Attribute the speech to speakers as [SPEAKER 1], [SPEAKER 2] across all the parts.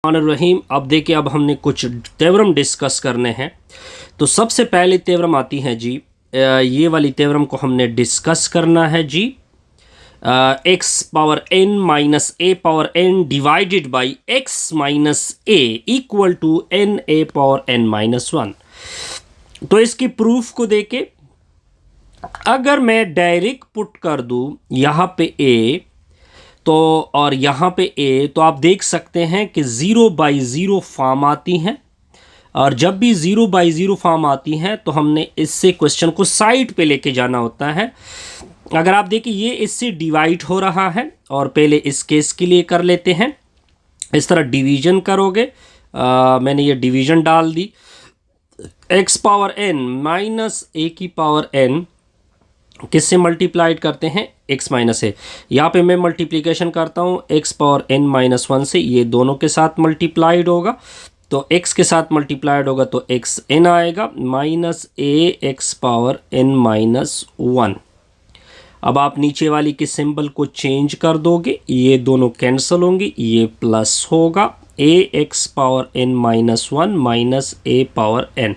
[SPEAKER 1] रहीम। अब देखिए, अब हमने कुछ तेवरम डिस्कस करने हैं। तो सबसे पहले तेवरम आती है जी, ये वाली तेवरम को हमने डिस्कस करना है जी। X power n minus a power n divided by x minus a equal to n a power n minus one. तो इसकी प्रूफ को देके अगर मैं डायरेक्ट पुट कर दूं यहाँ पे ए तो और यहाँ पे ए, तो आप देख सकते हैं कि 0/0 फॉर्म आती हैं। और जब भी 0/0 फॉर्म आती हैं तो हमने इससे क्वेश्चन को साइड पे लेके जाना होता है। अगर आप देखिए ये इससे डिवाइड हो रहा है और पहले इस केस के लिए कर लेते हैं। इस तरह डिवीजन करोगे, मैंने ये डिवीजन डाल दी। एक्स पावर एन माइनस ए की पावर एन किससे मल्टीप्लाइड करते हैं, x माइनस ए। यहाँ पे मैं मल्टीप्लिकेशन करता हूँ x power n minus one से, ये दोनों के साथ मल्टीप्लाइड होगा तो x के साथ मल्टीप्लाइड होगा तो x n आएगा minus a x power n minus one. अब आप नीचे वाली के सिंबल को चेंज कर दोगे, ये दोनों कैंसिल होंगे, ये प्लस होगा a x power n minus one minus a power n।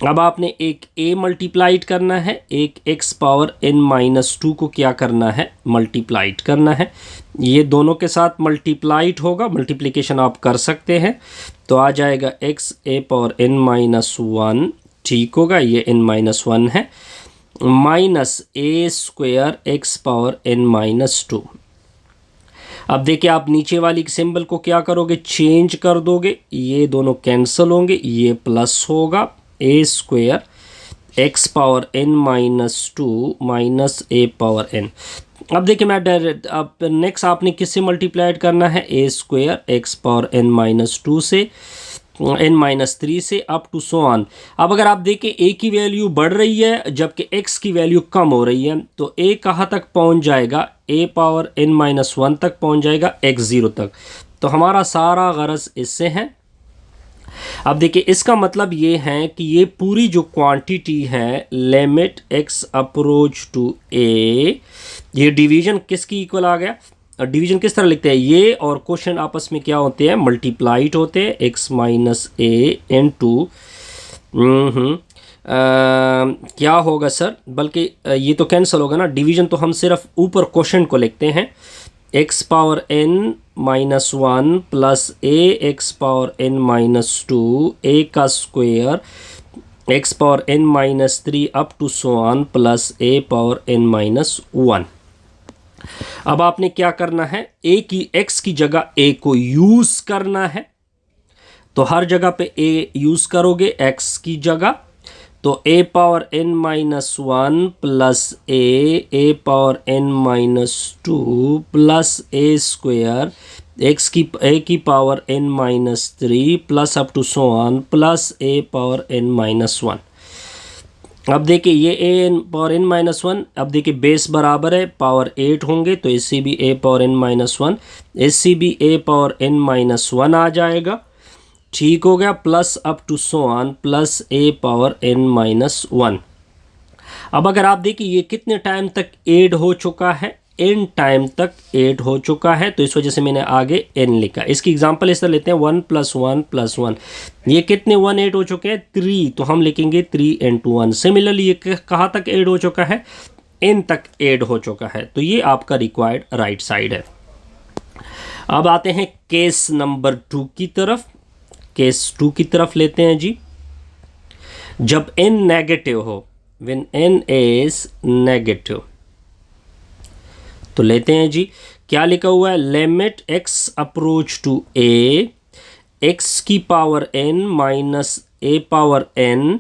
[SPEAKER 1] अब आपने एक a मल्टीप्लाइड करना है, एक x power n minus to को क्या करना है, मल्टीप्लाइड करना है। ये दोनों के साथ मल्टीप्लाइड होगा, मल्टीप्लिकेशन आप कर सकते हैं तो आ जाएगा x a power n minus one, ठीक होगा, ये n माइनस वन है, minus a square x power n minus two. अब देखिए आप नीचे वाली सिंबल को क्या करोगे, चेंज कर दोगे, ये दोनों कैंसिल होंगे, ये प्लस होगा a square x power n minus two minus a power n। अब देखिए मैं डायरेक्ट, अब नेक्स्ट आपने किससे मल्टीप्लाइड करना है, a square x power n minus two से, n माइनस थ्री से अप टू सो ऑन। अब अगर आप देखें a की वैल्यू बढ़ रही है जबकि x की वैल्यू कम हो रही है तो a कहाँ तक पहुँच जाएगा, a power n minus one तक पहुँच जाएगा, x ज़ीरो तक। तो हमारा सारा गरज इससे है। अब देखिए इसका मतलब ये है कि ये पूरी जो क्वांटिटी है limit x approach to a, ये डिवीजन किसकी इक्वल आ गया। डिवीजन किस तरह लिखते हैं, ये और क्वेश्चन आपस में क्या होते हैं, मल्टीप्लाइड होते हैं, x minus a into क्या होगा सर, बल्कि ये तो कैंसिल होगा ना, डिवीजन तो हम सिर्फ ऊपर क्वेश्चन को लिखते हैं, x power n minus one plus a x power n minus two a का square x power n minus three up to so on plus a power n minus one. अब आपने क्या करना है, a की x की जगह a को यूज़ करना है, तो हर जगह पे a यूज़ करोगे x की जगह, तो a power n minus one plus a power n minus two plus a square a की power n minus three plus up to so on plus a power n minus one. अब देखिए ये a power n minus one, अब देखिए base बराबर है, power 8 होंगे तो इससे भी a power n minus one, इससे भी a power n minus one आ जाएगा, ठीक हो गया, plus up to so on plus a power n minus one. अब अगर आप देखिए ये कितने टाइम तक ऐड हो चुका है, n टाइम तक ऐड हो चुका है, तो इस वजह से मैंने आगे n लिखा। इसकी एग्जांपल इस तरह लेते हैं, 1 + 1 + 1, ये कितने 1 ऐड हो चुके हैं, 3, तो हम लिखेंगे 3 × 1। सिमिलरली ये कहाँ तक ऐड हो चुका है, n तक ऐड हो चुका है, तो ये आपका रिक्वायर्ड राइट साइड है। अब आते हैं केस नंबर 2 की तरफ। केस 2 की तरफ लेते हैं जी। जब n नेगेटिव हो, व्हेन n इज नेगेटिव, तो लेते हैं जी, क्या लिखा हुआ है, limit x approach to a x की power n minus a power n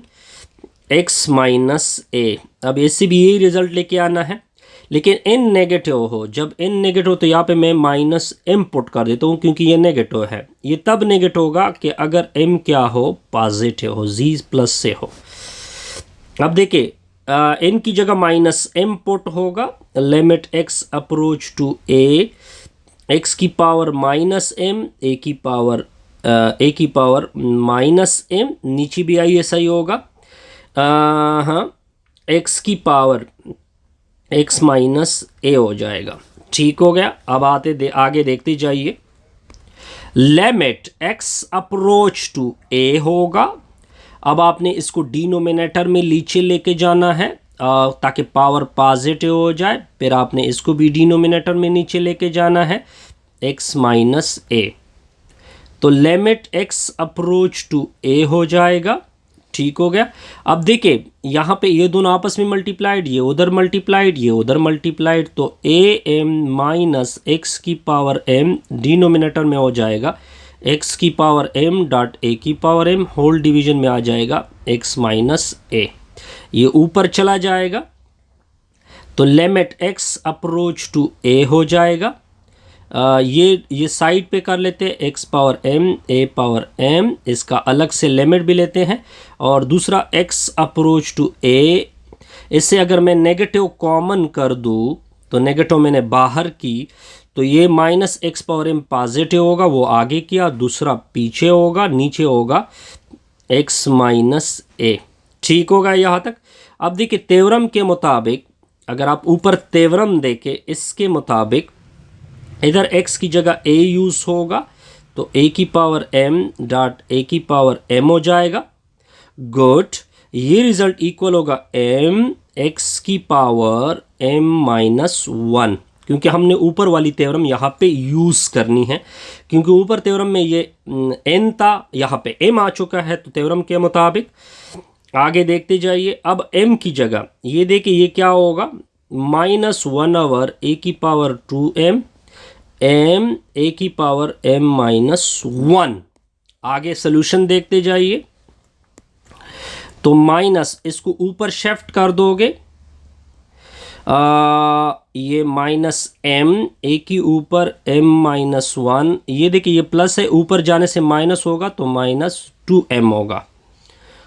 [SPEAKER 1] x minus a। अब इससे भी यही रिजल्ट लेके आना है, लेकिन n नेगेटिव हो, जब n नेगेटिव तो यहाँ पे मैं माइनस m पुट कर देता हूँ क्योंकि ये नेगेटिव है। ये तब नेगेटिव होगा कि अगर m क्या हो, पॉजिटिव हो, z प्लस से हो। अब देखिए n की जगह माइनस m पुट होगा, limit x approach to a x की पावर माइनस m a की पावर माइनस m, नीचे भी आई ऐसा ही होगा, हाँ, x की पावर x माइनस a हो जाएगा, ठीक हो गया। अब आगे देखते जाइए। Limit x approach to a होगा। अब आपने इसको डिनोमिनेटर में नीचे लेके जाना है ताकि पावर पॉजिटिव हो जाए। फिर आपने इसको भी डिनोमिनेटर में नीचे लेके जाना है, x माइनस ए। तो limit x approach to a हो जाएगा। ठीक हो गया। अब देखिए यहाँ पे ये दोनों आपस में मल्टीप्लाइड, ये उधर मल्टीप्लाइड, ये उधर मल्टीप्लाइड, तो a m माइनस एक्स की पावर m डिनोमिनेटर में हो जाएगा x की पावर m डॉट a की पावर m, होल डिवीजन में आ जाएगा x माइनस a। ये ऊपर चला जाएगा तो limit x approach to a हो जाएगा। ये साइड पे कर लेते हैं, x power m a power m, इसका अलग से लिमिट भी लेते हैं। और दूसरा x अप्रोच टू a, इससे अगर मैं नेगेटिव कॉमन कर दूँ तो नेगेटिव मैंने बाहर की, तो ये minus x power m positive होगा, वो आगे किया, दूसरा पीछे होगा, नीचे होगा x माइनस ए। ठीक होगा यहाँ तक। अब देखिए तेवरम के मुताबिक, अगर आप ऊपर तेवरम देखें, इसके मुताबिक इधर x की जगह a यूज़ होगा तो a की पावर m डॉट a की पावर m हो जाएगा। गुड। ये रिजल्ट इक्वल होगा m x की पावर m माइनस वन, क्योंकि हमने ऊपर वाली तेवरम यहाँ पे यूज़ करनी है, क्योंकि ऊपर तेवरम में ये n था, यहाँ पे m आ चुका है। तो तेवरम के मुताबिक आगे देखते जाइए। अब m की जगह ये देखिए ये क्या होगा, माइनस वन ओवर a की पावर 2m m a की पावर m माइनस वन। आगे सोल्यूशन देखते जाइए। तो माइनस इसको ऊपर शिफ्ट कर दोगे, ये माइनस m a की ऊपर m माइनस वन, ये देखिए ये प्लस है, ऊपर जाने से माइनस होगा तो माइनस 2m होगा।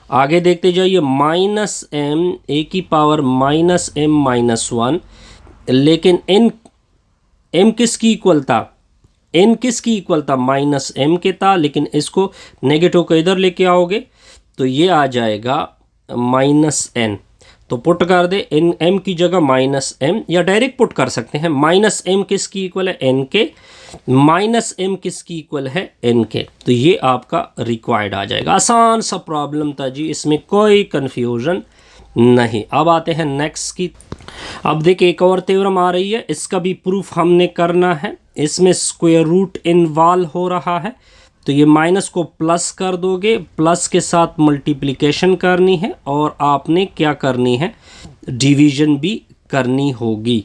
[SPEAKER 1] आगे देखते जाइए, माइनस m a की power minus m minus one, लेकिन m किसकी इक्वल था, n किसकी इक्वल था, माइनस m के था, लेकिन इसको नेगेटिव को इधर लेके आओगे तो ये आ जाएगा माइनस n। तो पुट कर दे n, m की जगह माइनस m, या डायरेक्ट पुट कर सकते हैं, माइनस m किसकी इक्वल है, n के, माइनस m किसकी इक्वल है, n के। तो ये आपका रिक्वायर्ड आ जाएगा। आसान सा प्रॉब्लम था जी, इसमें कोई कन्फ्यूजन नहीं। अब आते हैं नेक्स्ट की। अब देखिए एक और थ्योरम आ रही है, इसका भी प्रूफ हमने करना है। इसमें स्क्वायर रूट इन्वॉल्व हो रहा है, तो ये माइनस को प्लस कर दोगे, प्लस के साथ मल्टीप्लिकेशन करनी है, और आपने क्या करनी है, डिवीजन भी करनी होगी।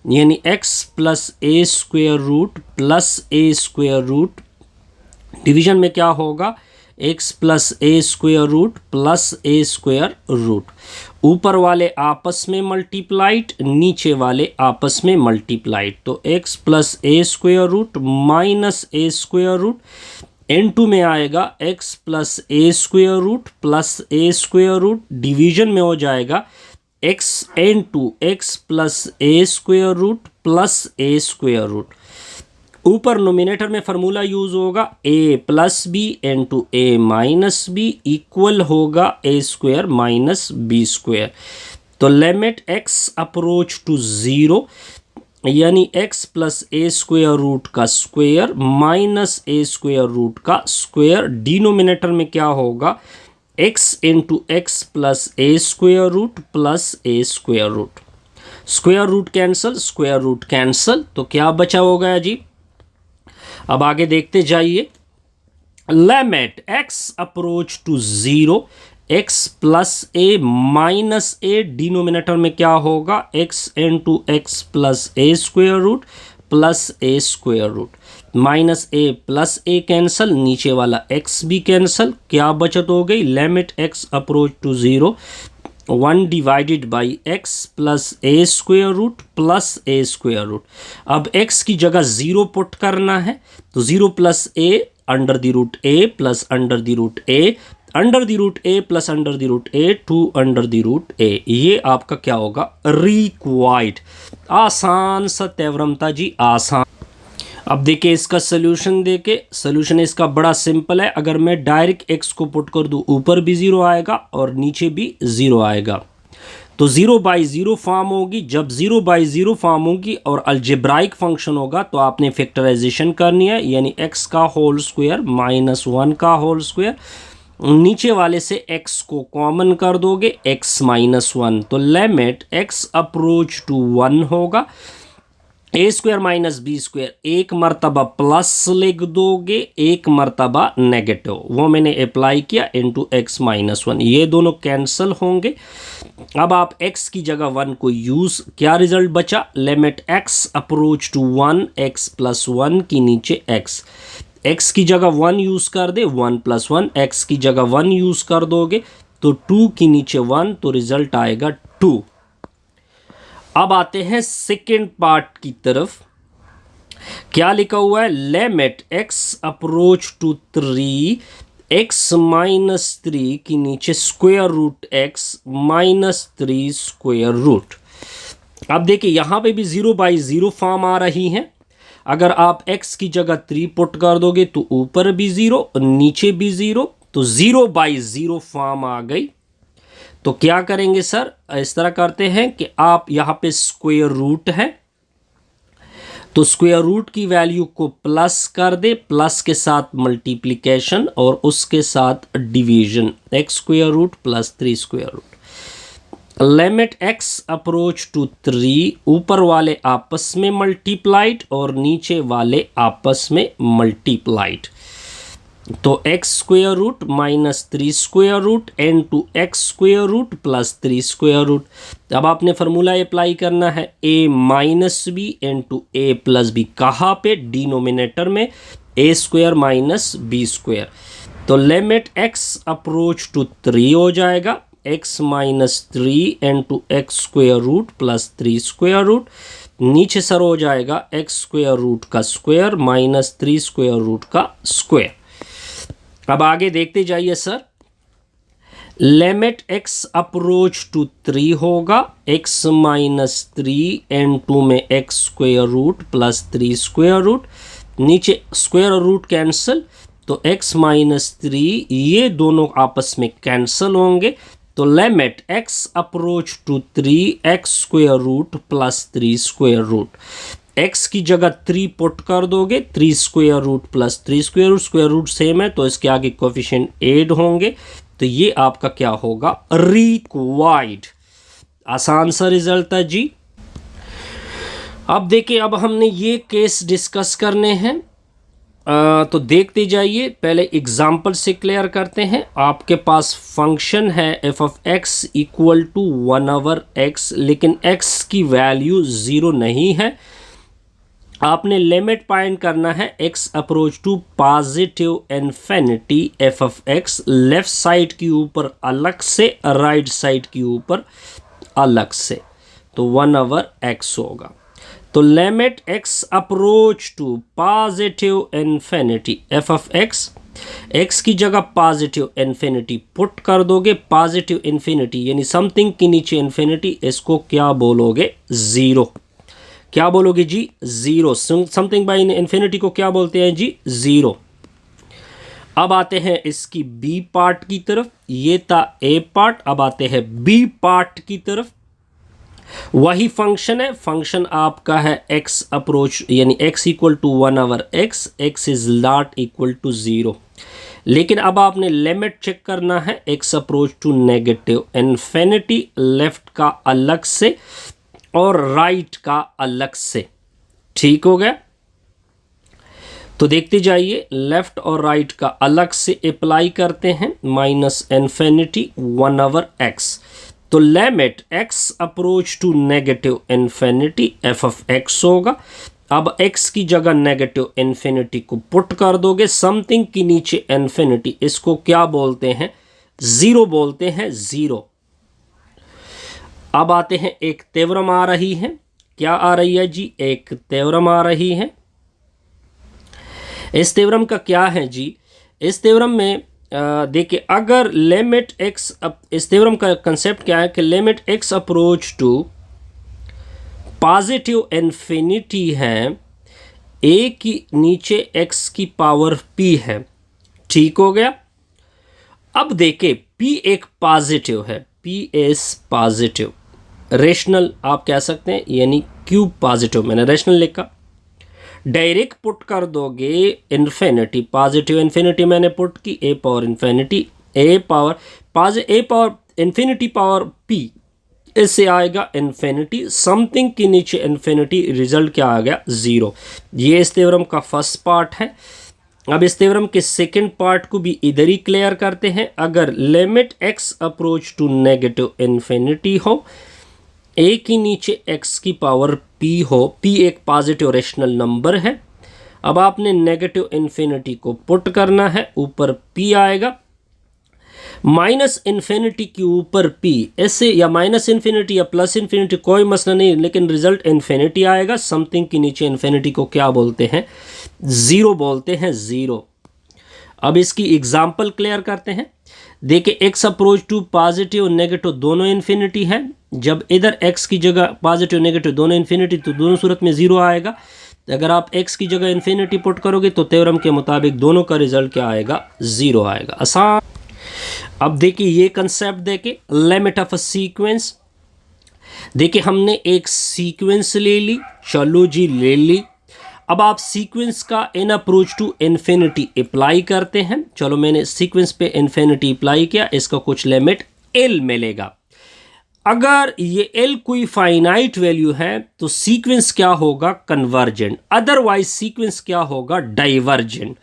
[SPEAKER 1] यानी x plus a square root plus a square root, division में क्या होगा, x plus a square root plus a square root. ऊपर वाले आपस में मल्टीप्लाइड, नीचे वाले आपस में मल्टीप्लाइड, तो x plus a square root minus a square root, n2 में आएगा x plus a square root plus a square root, division में हो जाएगा x n2 x plus a square root plus a square root. ऊपर numerator में formula use होगा a plus b into a minus b equal होगा a square minus B square. तो limit x approach to zero, यानी x plus a square root का square minus a square root का square, denominator में क्या होगा, x into x plus a square root plus a square root. Square root cancel, square root cancel, तो क्या बचा होगा जी। अब आगे देखते जाइए, limit x approach to zero, x plus a minus a, denominator में क्या होगा, x into x plus a square root plus a square root, minus a plus a cancel, नीचे वाला x भी कैंसल, क्या बचत हो गई, limit x approach to zero 1 divided by x plus a square root plus a square root. अब x की जगह ज़ीरो पुट करना है, तो zero plus a under the root a plus under the root a, under the root a plus under the root a, two under the root a. ये आपका क्या होगा, रिक्वायर्ड। आसान सा थ्योरम था जी, आसान। अब देखिए इसका सोल्यूशन देके, सोल्यूशन इसका बड़ा सिंपल है। अगर मैं डायरेक्ट x को पुट कर दूं, ऊपर भी ज़ीरो आएगा और नीचे भी ज़ीरो आएगा। तो 0/0 फॉर्म होगी। जब 0/0 फॉर्म होगी और अलजेब्राइक फंक्शन होगा तो आपने फैक्टराइजेशन करनी है, यानी x का होल स्क्वायर माइनस 1 का होल स्क्वायर, नीचे वाले से x को कॉमन कर दोगे, x माइनस 1, तो लिमिट x अप्रोच टू 1 होगा। A square minus B square, एक मर्तबा प्लस लिख दोगे, एक मर्तबा नेगेटिव, वो मैंने अप्लाई किया, इंटू एक्स माइनस 1, ये दोनों कैंसिल होंगे। अब आप x की जगह 1 को यूज, क्या रिजल्ट बचा, limit x approach to 1 x plus 1 की नीचे x की जगह 1 यूज कर दे, 1 प्लस 1, x की जगह 1 यूज कर दोगे तो 2 की नीचे 1, तो रिजल्ट आएगा 2। अब आते हैं सेकेंड पार्ट की तरफ। क्या लिखा हुआ है, limit x approach to 3 x minus 3 की नीचे square root x minus 3 square root. अब देखिए यहां पे भी 0/0 फॉर्म आ रही है। अगर आप x की जगह 3 पुट कर दोगे तो ऊपर भी 0 नीचे भी 0, तो 0/0 फॉर्म आ गई। तो क्या करेंगे सर, इस तरह करते हैं कि आप यहां पे स्क्वायर रूट है तो स्क्वायर रूट की वैल्यू को प्लस कर दे, प्लस के साथ मल्टीप्लिकेशन और उसके साथ division, x square root plus 3 square root. Limit x approach to 3, ऊपर वाले आपस में मल्टीप्लाइड और नीचे वाले आपस में मल्टीप्लाइड, तो x square root minus 3 square root into x square root plus 3 square root. अब आपने फार्मूला अप्लाई करना है, a minus B into A plus B, कहाँ पे, डिनोमिनेटर में, a square minus B square. तो लिमिट x अप्रोच टू 3 हो जाएगा, x minus 3 into X square root plus 3 square root, नीचे सर हो जाएगा x स्क्वायर रूट का स्क्वायर माइनस 3 स्क्वायर रूट का स्क्वायर। अब आगे देखते जाइए sir, limit x approach to 3 होगा, x माइनस 3 इंटू में x square root plus 3 square root, नीचे स्क्वायर रूट कैंसिल, तो x माइनस 3 ये दोनों आपस में कैंसिल होंगे, तो limit x approach to 3 x square root plus 3 square root, x की जगह 3 पुट कर दोगे, 3 square root plus 3 square root same है तो इसके आगे कोफिशिएंट ऐड होंगे, तो ये आपका क्या होगा, रिक्वायर्ड। आसान सा रिजल्ट है जी। अब देखिए, अब हमने ये केस डिस्कस करने हैं, तो देखते जाइए। पहले एग्जाम्पल से क्लियर करते हैं। आपके पास फंक्शन है F of X equal to 1/x, लेकिन x की वैल्यू 0 नहीं है। आपने लिमिट फाइंड करना है x approach to positive infinity F of X, left side के ऊपर अलग से, राइट साइड के ऊपर अलग से, तो 1/x होगा। तो limit x approach to positive infinity F of X, x की जगह पॉजिटिव इन्फिनिटी पुट कर दोगे, पॉजिटिव इन्फिनिटी यानी समथिंग के नीचे इन्फिनिटी, इसको क्या बोलोगे, 0। क्या बोलोगे जी, 0। समथिंग बाय इन्फिनिटी को क्या बोलते हैं जी, 0। अब आते हैं इसकी बी पार्ट की तरफ, ये था ए पार्ट, अब आते हैं बी पार्ट की तरफ। वही फंक्शन है, फंक्शन आपका है x अप्रोच यानी x equal to 1/x, x is not equal to 0, लेकिन अब आपने लिमिट चेक करना है, x approach to negative infinity, left का अलग से और राइट का अलग से, ठीक हो गया। तो देखते जाइए, लेफ्ट और राइट का अलग से अप्लाई करते हैं, माइनस इन्फिनिटी 1/x, तो limit x approach to negative infinity F of x होगा। अब x की जगह नेगेटिव इन्फिनिटी को पुट कर दोगे, समथिंग के नीचे इन्फिनिटी, इसको क्या बोलते हैं, 0 बोलते हैं, 0। अब आते हैं, एक थ्योरम आ रही है, क्या आ रही है जी, एक थ्योरम आ रही है। इस थ्योरम का क्या है जी, इस थ्योरम में देखिए, अगर लिमिट x, इस थ्योरम का कंसेप्ट क्या है कि limit x approach to positive infinity है, a की नीचे x की पावर p है, ठीक हो गया। अब देखिए p एक पॉजिटिव है, p इज पॉजिटिव, रेशनल आप कह सकते हैं, यानी क्यूब पॉजिटिव, मैंने रेशनल लिखा। डायरेक्ट पुट कर दोगे इन्फिनिटी, पॉजिटिव इन्फिनिटी मैंने पुट की, ए पावर इन्फिनिटी, ए पावर इन्फिनिटी पावर पी, इससे आएगा इन्फिनिटी, समथिंग के नीचे इन्फिनिटी, रिजल्ट क्या आ गया 0। ये इस थ्योरम का फर्स्ट पार्ट है। अब इस थ्योरम के सेकंड पार्ट को भी इधर ही क्लियर करते हैं। अगर limit x approach to negative infinity हो, a की नीचे x की पावर p हो, p एक पॉजिटिव रेशनल नंबर है। अब आपने नेगेटिव इन्फिनिटी को पुट करना है, ऊपर p आएगा, माइनस इन्फिनिटी के ऊपर p, ऐसे या माइनस इन्फिनिटी या प्लस इन्फिनिटी कोई मसला नहीं, लेकिन रिजल्ट इन्फिनिटी आएगा। समथिंग के नीचे इन्फिनिटी को क्या बोलते हैं? 0 बोलते हैं, 0। अब इसकी एग्जाम्पल क्लियर करते हैं। देखिए x approach to positive negative दोनों इन्फिनिटी है। जब इधर x की जगह पॉजिटिव नेगेटिव दोनों इन्फिनिटी, तो दोनों सूरत में 0 आएगा। अगर आप x की जगह इन्फिनिटी पुट करोगे तो थ्योरम के मुताबिक दोनों का रिजल्ट क्या आएगा? 0 आएगा। आसान। अब देखिए ये कंसेप्ट देखिए, लिमिट ऑफ अ सीक्वेंस। देखिए हमने एक सीक्वेंस ले ली, चलो जी ले ली। अब आप सीक्वेंस का n approach to infinity apply करते हैं। चलो मैंने सीक्वेंस पे इन्फिनिटी अप्लाई किया, इसका कुछ लिमिट L मिलेगा। अगर ये L कोई फाइनाइट वैल्यू है तो सीक्वेंस क्या होगा? कन्वर्जेंट। अदरवाइज सीक्वेंस क्या होगा? डाइवर्जेंट।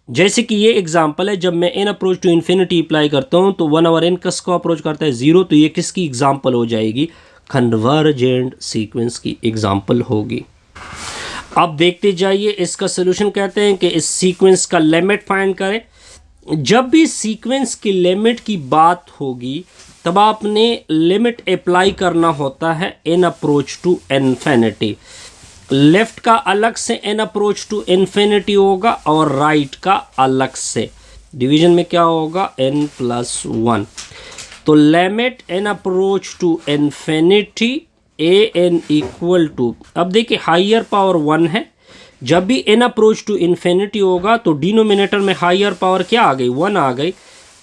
[SPEAKER 1] जैसे कि ये एग्जांपल है, जब मैं n approach to infinity apply करता हूँ तो 1 ओवर n कस को अप्रोच करता है 0, तो ये किसकी एग्जांपल हो जाएगी? कन्वर्जेंट सीक्वेंस की एग्जांपल होगी। अब देखते जाइए, इसका सोल्यूशन कहते हैं कि इस सीक्वेंस का लिमिट फाइंड करें। जब भी सीक्वेंस की लिमिट की बात होगी तब आपने लिमिट अप्लाई करना होता है n approach to infinity. Left का अलग से इन अप्रोच टू इन्फिनिटी होगा और राइट का अलग से। डिवीजन में क्या होगा? n+1। तो limit n approach to infinity an equal to, अब देखिए हायर पावर 1 है। जब भी n अप्रोच टू इन्फिनिटी होगा तो डिनोमिनेटर में हायर पावर क्या आ गई? 1 आ गई।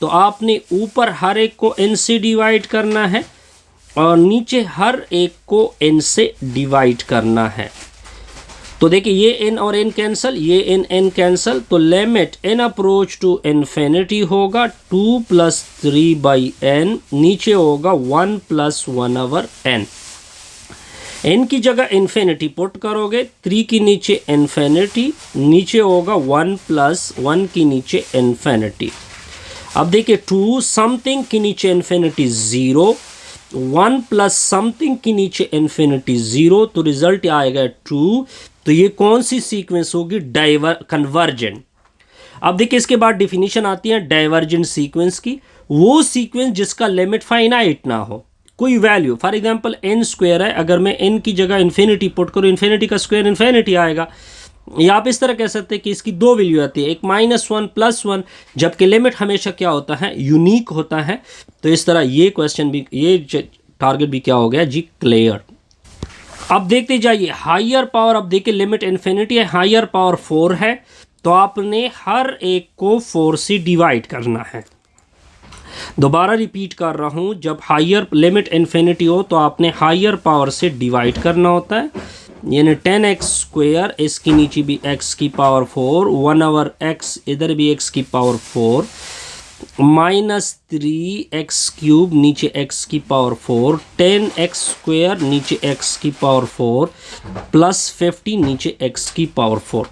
[SPEAKER 1] तो आपने ऊपर हर एक को n से डिवाइड करना है और नीचे हर एक को n से डिवाइड करना है। तो देखिए ये n और n कैंसिल, ये n कैंसिल, तो limit n approach to infinity होगा 2 + 3/n, नीचे होगा 1 + 1/n। n की जगह इन्फिनिटी पुट करोगे, 3 की नीचे इन्फिनिटी, नीचे होगा 1 + 1 की नीचे इन्फिनिटी। अब देखिए 2 समथिंग की नीचे इन्फिनिटी 0, 1 + समथिंग की नीचे इन्फिनिटी 0, तो रिजल्ट आएगा 2। तो ये कौन सी सीक्वेंस होगी? कन्वर्जेंट। अब देखिए इसके बाद डिफिनीशन आती है डाइवर्जेंट सीक्वेंस की। वो सीक्वेंस जिसका लिमिट फाइनाइट ना हो, कोई वैल्यू, फॉर एग्जांपल n² है, अगर मैं n की जगह इन्फिनिटी पुट करूँ, इन्फिनिटी का स्क्वायर इन्फिनिटी आएगा। या आप इस तरह कह सकते हैं कि इसकी 2 वैल्यू आती है, एक -1 +1, जबकि लिमिट हमेशा क्या होता है? यूनिक होता है। तो इस तरह ये क्वेश्चन भी, ये टारगेट भी क्या हो गया जी? क्लियर। अब देखते जाइए हायर पावर। अब देखिए लिमिट इन्फिनिटी है, हायर पावर 4 है, तो आपने हर एक को 4 से डिवाइड करना है। दोबारा रिपीट कर रहा हूँ, जब हायर लिमिट इन्फिनिटी हो तो आपने हायर पावर से डिवाइड करना होता है, यानी 10x², इसके नीचे भी x की पावर 4, 1/x, इधर भी x की पावर 4, -3x³ नीचे x की पावर 4, 10x² नीचे x की पावर 4, +50 नीचे x की पावर 4।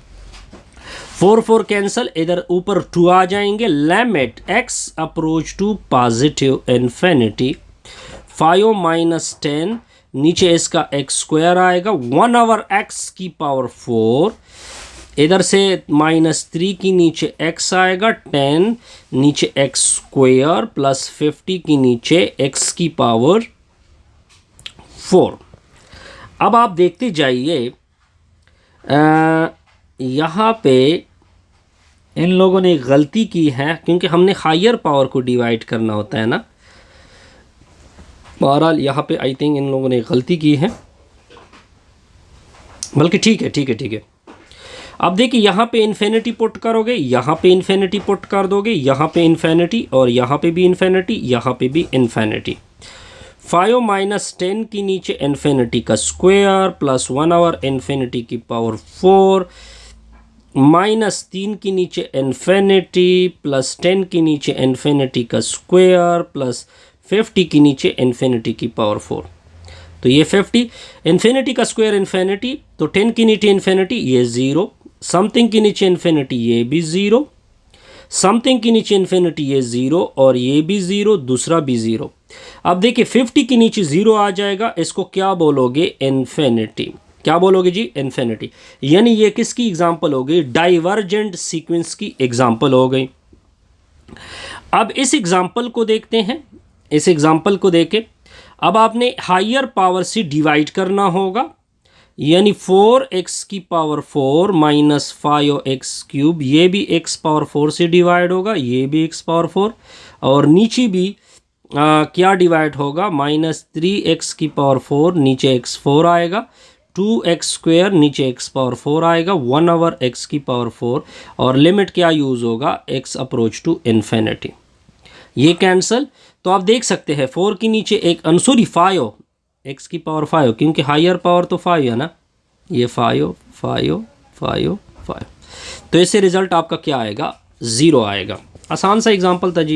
[SPEAKER 1] 4 कैंसल, इधर ऊपर 2 आ जाएंगे। Limit x approach to positive infinity 5 - 10, नीचे इसका x² आएगा, 1/x की पावर 4, इधर से -3 की नीचे x आएगा, 10 नीचे x² +50 की नीचे x की पावर 4। अब आप देखते जाइए, यहाँ पे इन लोगों ने गलती की है, क्योंकि हमने हायर पावर को डिवाइड करना होता है ना। बहरहाल यहाँ पे आई थिंक इन लोगों ने गलती की है, बल्कि ठीक है। अब देखिए यहाँ पे इन्फिनिटी पुट करोगे, यहाँ पे इन्फिनिटी पुट कर दोगे, यहाँ पे इन्फिनिटी और यहाँ पे भी इन्फिनिटी, यहाँ पे भी इन्फिनिटी। 5 माइनस 10 की नीचे इन्फिनिटी का स्क्वायर प्लस 1/इन्फिनिटी की पावर 4 माइनस 3 की नीचे इन्फिनिटी प्लस 10 की नीचे इन्फिनिटी का स्क्वायर प्लस 50 की नीचे इन्फिनिटी की पावर 4। तो ये 50 इन्फिनिटी का स्क्वायर इन्फिनिटी, तो 10 की नीचे इन्फिनिटी ये 0, समथिंग के नीचे इन्फिनिटी ये भी 0, समथिंग के नीचे इन्फिनिटी ये 0 और ये भी 0, दूसरा भी 0। अब देखिए 50 के नीचे 0 आ जाएगा, इसको क्या बोलोगे? इन्फिनिटी। क्या बोलोगे जी? इन्फिनिटी। यानी ये किसकी एग्जांपल हो गई? डाइवर्जेंट सीक्वेंस की एग्जांपल हो गई। अब इस एग्जांपल को देखते हैं। इस एग्जांपल को देखे अब आपने हायर पावर से डिवाइड करना होगा, यानी 4x की पावर 4 माइनस 5x क्यूब, ये भी x पावर 4 से डिवाइड होगा, ये भी x पावर 4, और नीचे भी क्या डिवाइड होगा? माइनस 3x की पावर 4, नीचे x 4 आएगा, 2x स्क्वायर नीचे x पावर 4 आएगा, 1/x की पावर 4, और लिमिट क्या यूज़ होगा? x approach to infinity. ये कैंसल। तो आप देख सकते हैं 4 की नीचे एक सॉरी 5 x की पावर 5, क्योंकि हायर पावर तो 5 है ना, ये 5 5 5 5, तो इससे रिजल्ट आपका क्या आएगा? 0 आएगा। आसान सा एग्जांपल था जी।